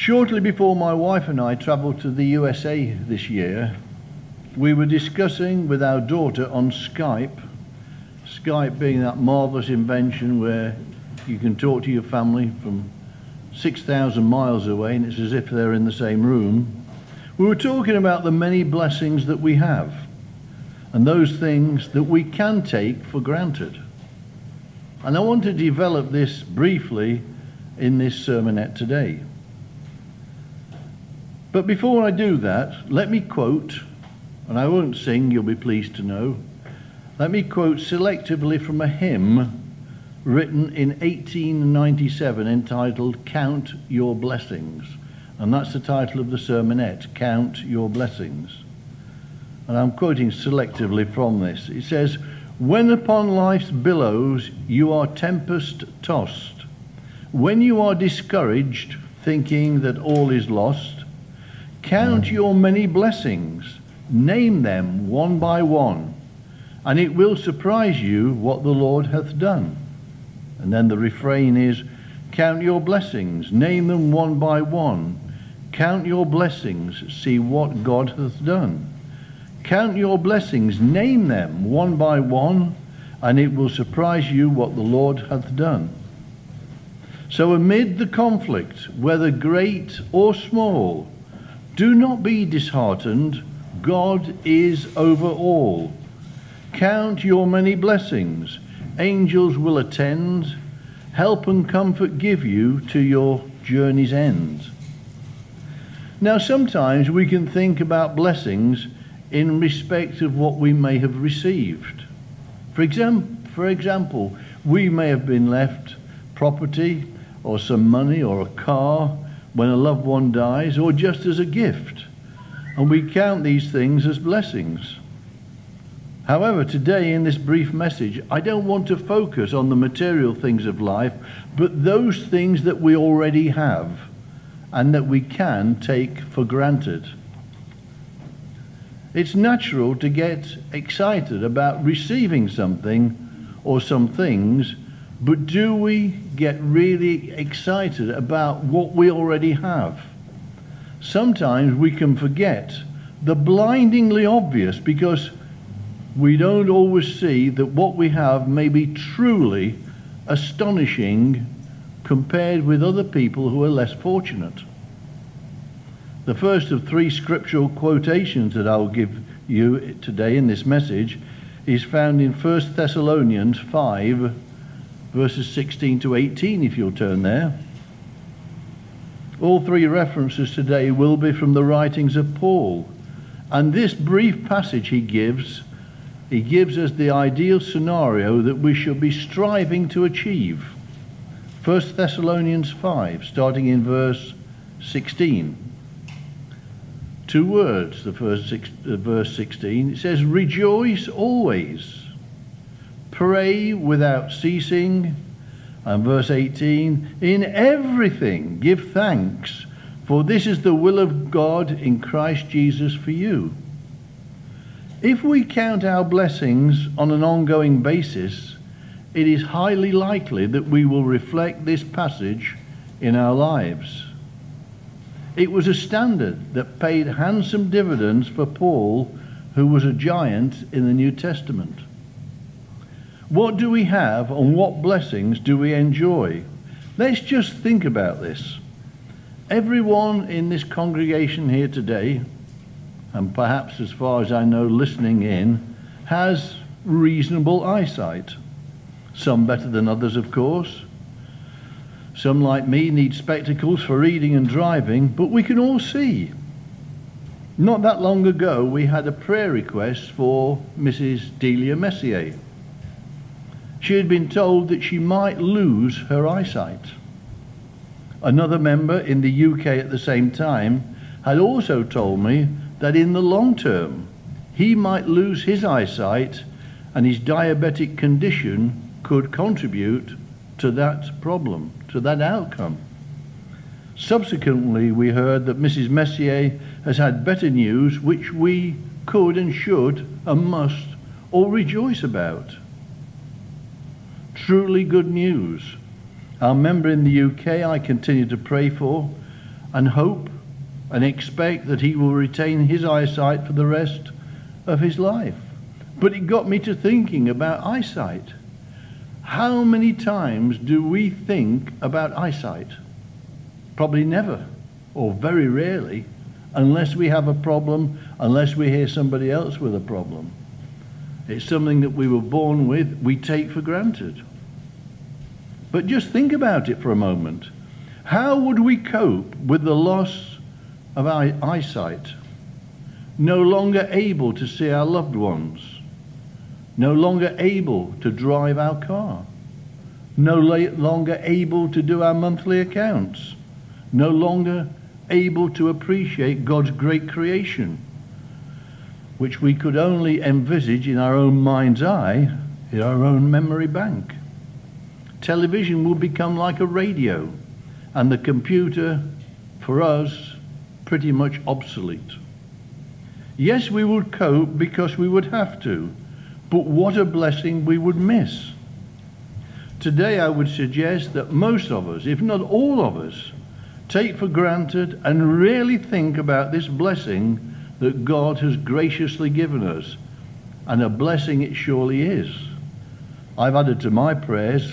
Shortly before my wife and I travelled to the USA this year, we were discussing with our daughter on Skype being that marvellous invention where you can talk to your family from 6,000 miles away and it's as if they're in the same room. We were talking about the many blessings that we have and those things that we can take for granted. And I want to develop this briefly in this sermonette today. But before I do that, let me quote, and I won't sing, you'll be pleased to know, let me quote selectively from a hymn written in 1897 entitled Count Your Blessings. And that's the title of the sermonette, Count Your Blessings. And I'm quoting selectively from this. It says, "When upon life's billows you are tempest tossed, when you are discouraged, thinking that all is lost, count your many blessings, name them one by one, and it will surprise you what the Lord hath done." And then the refrain is, count your blessings, name them one by one. Count your blessings, see what God hath done. Count your blessings, name them one by one, and it will surprise you what the Lord hath done. So amid the conflict, whether great or small, do not be disheartened, God is over all. Count your many blessings, angels will attend, help and comfort give you to your journey's end. Now sometimes we can think about blessings in respect of what we may have received. For example, we may have been left property or some money or a car when a loved one dies, or just as a gift, and we count these things as blessings. However, today in this brief message, I don't want to focus on the material things of life, but those things that we already have and that we can take for granted. It's natural to get excited about receiving something or some things, but do we get really excited about what we already have? Sometimes we can forget the blindingly obvious because we don't always see that what we have may be truly astonishing compared with other people who are less fortunate. The first of three scriptural quotations that I'll give you today in this message is found in 1 Thessalonians 5, verses 16 to 18, if you'll turn there. All three references today will be from the writings of Paul. And this brief passage he gives us the ideal scenario that we should be striving to achieve. 1 Thessalonians 5, starting in verse 16. Two words, the first verse 16. It says, "Rejoice always. Pray without ceasing." And verse 18, "In everything give thanks, for this is the will of God in Christ Jesus for you." If we count our blessings on an ongoing basis, it is highly likely that we will reflect this passage in our lives. It was a standard that paid handsome dividends for Paul, who was a giant in the New Testament. What do we have and what blessings do we enjoy? Let's just think about this. Everyone in this congregation here today, and perhaps as far as I know listening in, has reasonable eyesight. Some better than others, of course. Some, like me, need spectacles for reading and driving, but we can all see. Not that long ago, we had a prayer request for Mrs. Delia Messier. She had been told that she might lose her eyesight. Another member in the UK at the same time had also told me that in the long term, he might lose his eyesight and his diabetic condition could contribute to that problem, to that outcome. Subsequently, we heard that Mrs. Messier has had better news, which we could and should and must all rejoice about. Truly good news. Our member in the UK I continue to pray for. and hope and expect that he will retain his eyesight for the rest of his life. But it got me to thinking about eyesight. How many times do we think about eyesight? Probably never, or very rarely, unless we have a problem, unless we hear somebody else with a problem. It's something that we were born with, we take for granted. But just think about it for a moment. How would we cope with the loss of our eyesight? No longer able to see our loved ones, no longer able to drive our car, no longer able to do our monthly accounts, no longer able to appreciate God's great creation, which we could only envisage in our own mind's eye, in our own memory bank. Television will become like a radio, and the computer, for us, pretty much obsolete. Yes, we would cope because we would have to, but what a blessing we would miss. Today I would suggest that most of us, if not all of us, take for granted and really think about this blessing that God has graciously given us, and a blessing it surely is. I've added to my prayers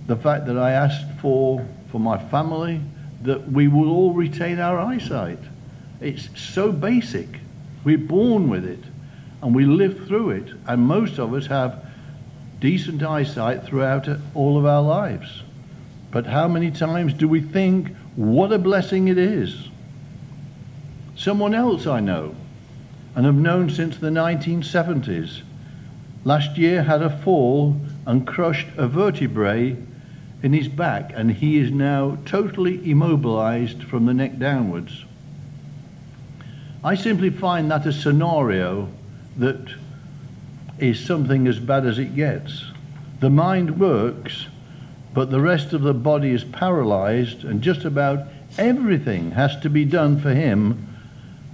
the fact that I asked for my family that we will all retain our eyesight. It's so basic. We're born with it and we live through it, and most of us have decent eyesight throughout all of our lives. But how many times do we think what a blessing it is? Someone else I know and have known since the 1970s last year had a fall and crushed a vertebrae in his back, and he is now totally immobilized from the neck downwards. I simply find that a scenario that is something as bad as it gets. The mind works, but the rest of the body is paralyzed, and just about everything has to be done for him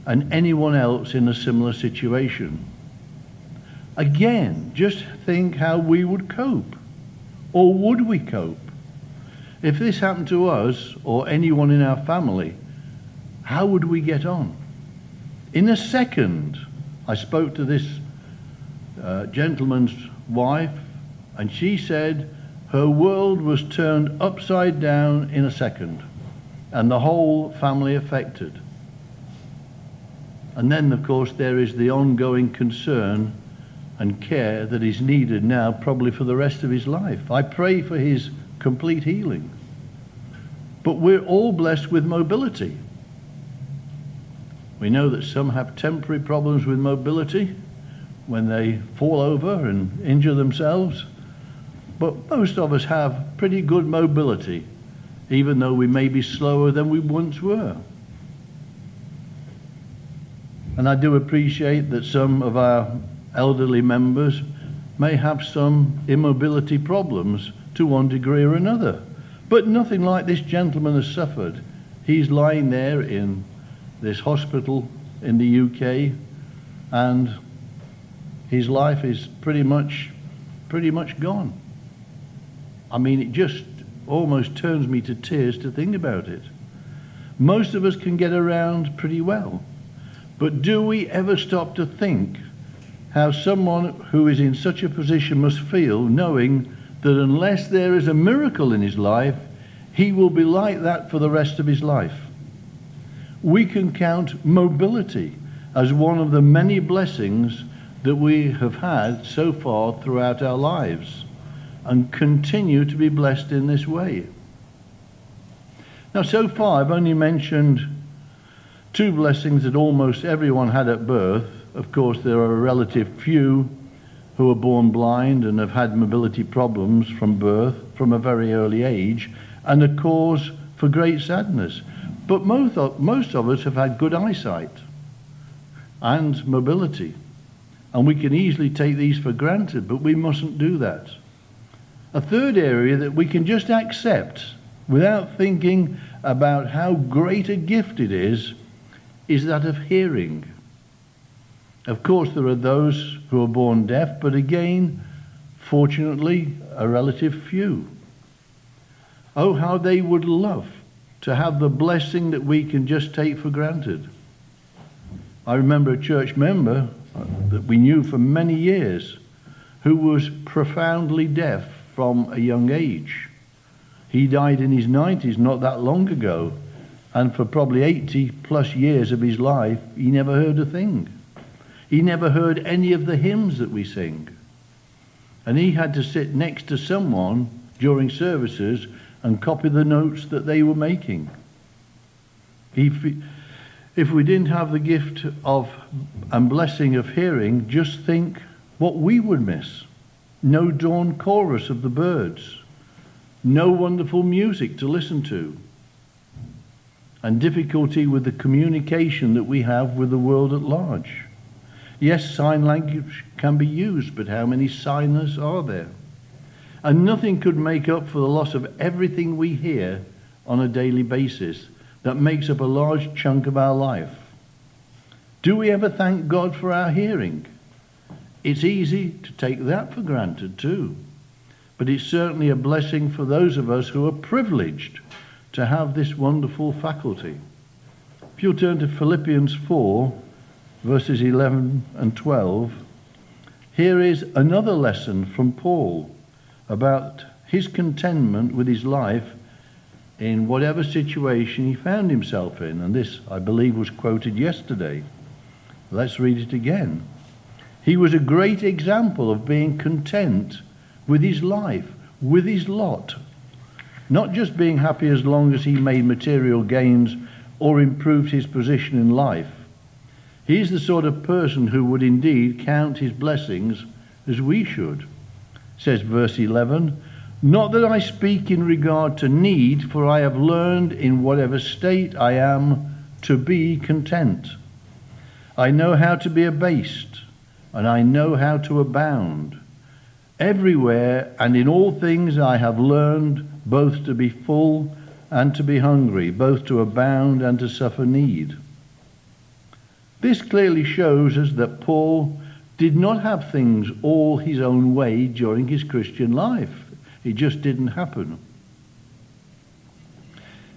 and anyone else in a similar situation. Again, just think how we would cope, or would we cope? If this happened to us or anyone in our family, how would we get on? In a second, I spoke to this gentleman's wife, and she said her world was turned upside down in a second, and the whole family affected. And then, of course, there is the ongoing concern and care that is needed now, probably for the rest of his life. I pray for his complete healing. But we're all blessed with mobility. We know that some have temporary problems with mobility when they fall over and injure themselves, but most of us have pretty good mobility, even though we may be slower than we once were. And I do appreciate that some of our elderly members may have some immobility problems to one degree or another, but nothing like this gentleman has suffered. He's lying there in this hospital in the UK, and his life is pretty much gone. I mean, it just almost turns me to tears to think about it. Most of us can get around pretty well, but do we ever stop to think how someone who is in such a position must feel, knowing that unless there is a miracle in his life, he will be like that for the rest of his life? We can count mobility as one of the many blessings that we have had so far throughout our lives, and continue to be blessed in this way. Now, so far I've only mentioned two blessings that almost everyone had at birth. Of course, there are a relative few who are born blind and have had mobility problems from birth, from a very early age, and a cause for great sadness. But most of us have had good eyesight and mobility, and we can easily take these for granted, but we mustn't do that. A third area that we can just accept without thinking about how great a gift it is that of hearing. Of course, there are those who are born deaf, but again, fortunately, a relative few. Oh, how they would love to have the blessing that we can just take for granted. I remember a church member that we knew for many years who was profoundly deaf from a young age. He died in his 90s not that long ago, and for probably 80 plus years of his life, he never heard a thing. He never heard any of the hymns that we sing. And he had to sit next to someone during services and copy the notes that they were making. If we didn't have the gift of and blessing of hearing, just think what we would miss. No dawn chorus of the birds, no wonderful music to listen to, and difficulty with the communication that we have with the world at large. Yes, sign language can be used, but how many signers are there? And nothing could make up for the loss of everything we hear on a daily basis that makes up a large chunk of our life. Do we ever thank God for our hearing? It's easy to take that for granted too, but it's certainly a blessing for those of us who are privileged to have this wonderful faculty. If you'll turn to Philippians 4, verses 11 and 12, here is another lesson from Paul about his contentment with his life in whatever situation he found himself in. And this, I believe, was quoted yesterday. Let's read it again. He was a great example of being content with his life, with his lot. Not just being happy as long as he made material gains or improved his position in life. He's the sort of person who would indeed count his blessings as we should. Says verse 11, not that I speak in regard to need, for I have learned in whatever state I am to be content. I know how to be abased, and I know how to abound. Everywhere and in all things I have learned both to be full and to be hungry, both to abound and to suffer need. This clearly shows us that Paul did not have things all his own way during his Christian life. It just didn't happen.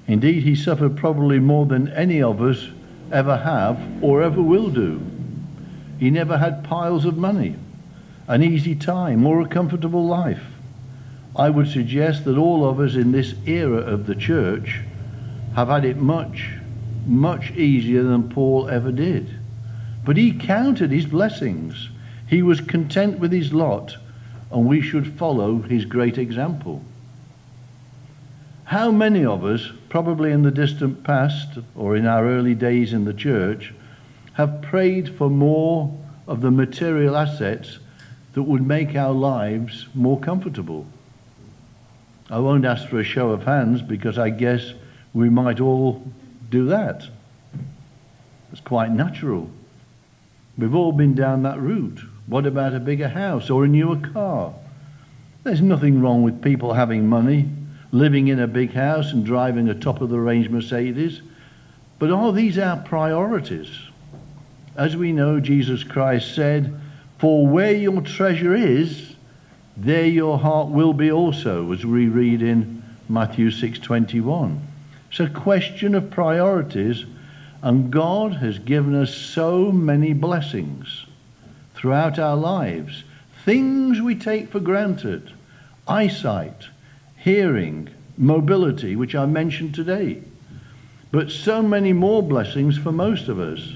Indeed, he suffered probably more than any of us ever have or ever will do. He never had piles of money, an easy time, or a comfortable life. I would suggest that all of us in this era of the church have had it much, much easier than Paul ever did. But he counted his blessings. He was content with his lot, and we should follow his great example. How many of us, probably in the distant past or in our early days in the church, have prayed for more of the material assets that would make our lives more comfortable? I won't ask for a show of hands because I guess we might all do that. It's quite natural. We've all been down that route. What about a bigger house or a newer car? There's nothing wrong with people having money, living in a big house and driving a top-of-the-range Mercedes. But are these our priorities? As we know, Jesus Christ said, for where your treasure is, there your heart will be also, as we read in Matthew 6:21. It's a question of priorities, and God has given us so many blessings throughout our lives. Things we take for granted, eyesight, hearing, mobility, which I mentioned today. But so many more blessings for most of us.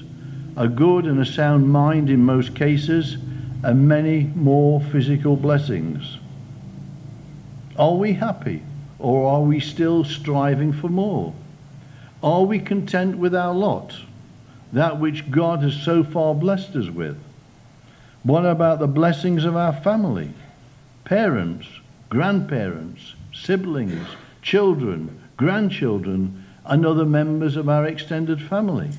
A good and a sound mind in most cases, and many more physical blessings. Are we happy, or are we still striving for more? Are we content with our lot, that which God has so far blessed us with? What about the blessings of our family, parents, grandparents, siblings, children, grandchildren, and other members of our extended family?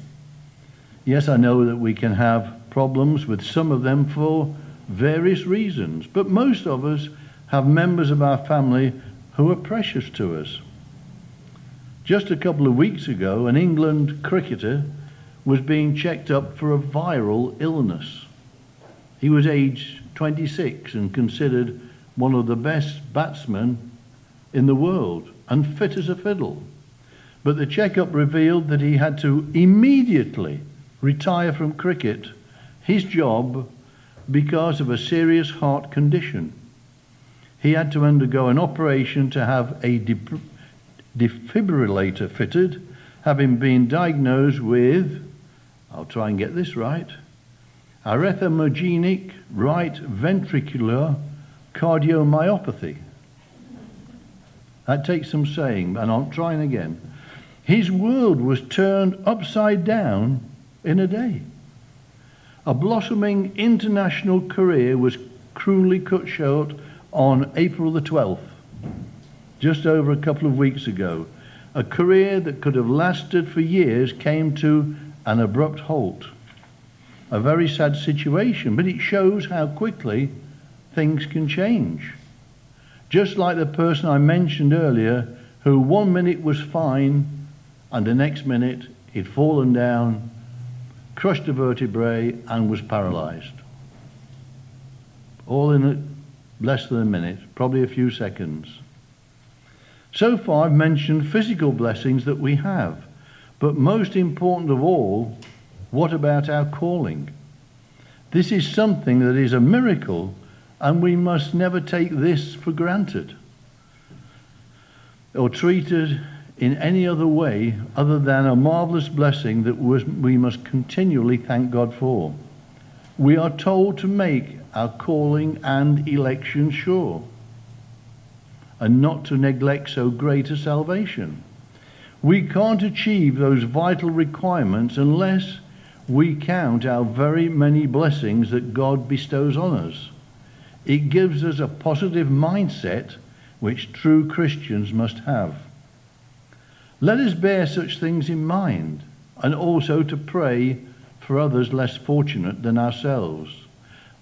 Yes, I know that we can have problems with some of them for various reasons, but most of us have members of our family who are precious to us. Just a couple of weeks ago, an England cricketer was being checked up for a viral illness. He was aged 26 and considered one of the best batsmen in the world and fit as a fiddle. But the checkup revealed that he had to immediately retire from cricket, his job, because of a serious heart condition. He had to undergo an operation to have a defibrillator fitted, having been diagnosed with, I'll try and get this right, arrhythmogenic right ventricular cardiomyopathy. That takes some saying, and I'm trying again. His world was turned upside down in a day. A blossoming international career was cruelly cut short on April the 12th, just over a couple of weeks ago. A career that could have lasted for years came to an abrupt halt. A very sad situation, but it shows how quickly things can change. Just like the person I mentioned earlier, who 1 minute was fine, and the next minute he'd fallen down, crushed a vertebrae, and was paralyzed. All in less than a minute, probably a few seconds. So far I've mentioned physical blessings that we have, but most important of all, what about our calling? This is something that is a miracle, and we must never take this for granted or treat it in any other way other than a marvelous blessing that we must continually thank God for. We are told to make our calling and election sure, and not to neglect so great a salvation. We can't achieve those vital requirements unless we count our very many blessings that God bestows on us. It gives us a positive mindset which true Christians must have. Let us bear such things in mind, and also to pray for others less fortunate than ourselves.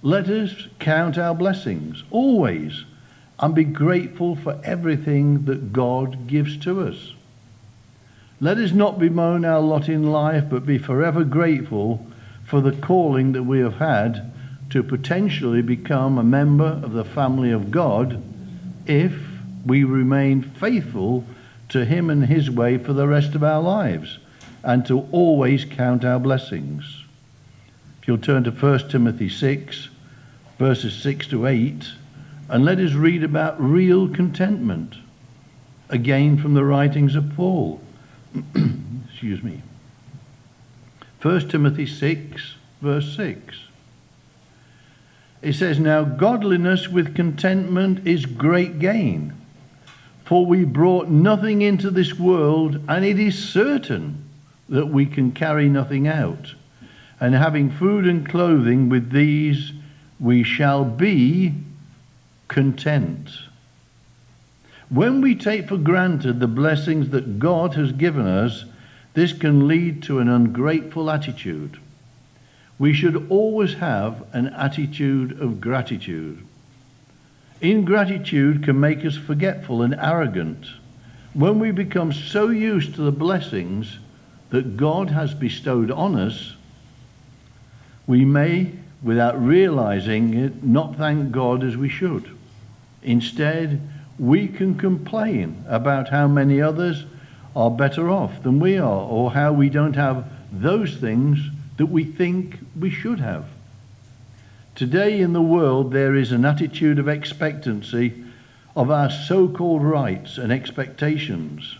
Let us count our blessings always and be grateful for everything that God gives to us. Let us not bemoan our lot in life, but be forever grateful for the calling that we have had to potentially become a member of the family of God if we remain faithful to Him and His way for the rest of our lives, and to always count our blessings. If you'll turn to 1 Timothy 6, verses 6 to 8, and let us read about real contentment, again from the writings of Paul. Excuse me. 1 Timothy 6, verse 6. It says, "Now godliness with contentment is great gain, for we brought nothing into this world, and it is certain that we can carry nothing out. And having food and clothing, with these we shall be content." When we take for granted the blessings that God has given us, this can lead to an ungrateful attitude. We should always have an attitude of gratitude. Ingratitude can make us forgetful and arrogant. When we become so used to the blessings that God has bestowed on us, we may, without realizing it, not thank God as we should. Instead, we can complain about how many others are better off than we are, or how we don't have those things that we think we should have. Today in the world there is an attitude of expectancy of our so-called rights and expectations.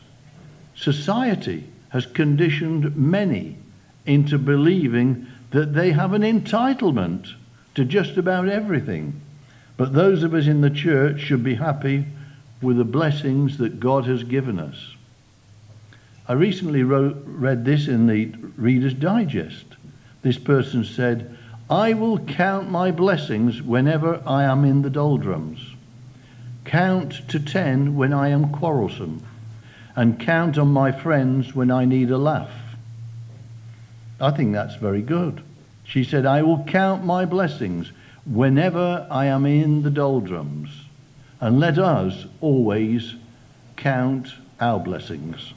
Society has conditioned many into believing that they have an entitlement to just about everything. But those of us in the church should be happy with the blessings that God has given us. I recently read this in the Reader's Digest. This person said, "I will count my blessings whenever I am in the doldrums, count to 10 when I am quarrelsome, and count on my friends when I need a laugh." I think that's very good. She said, "I will count my blessings whenever I am in the doldrums." And let us always count our blessings.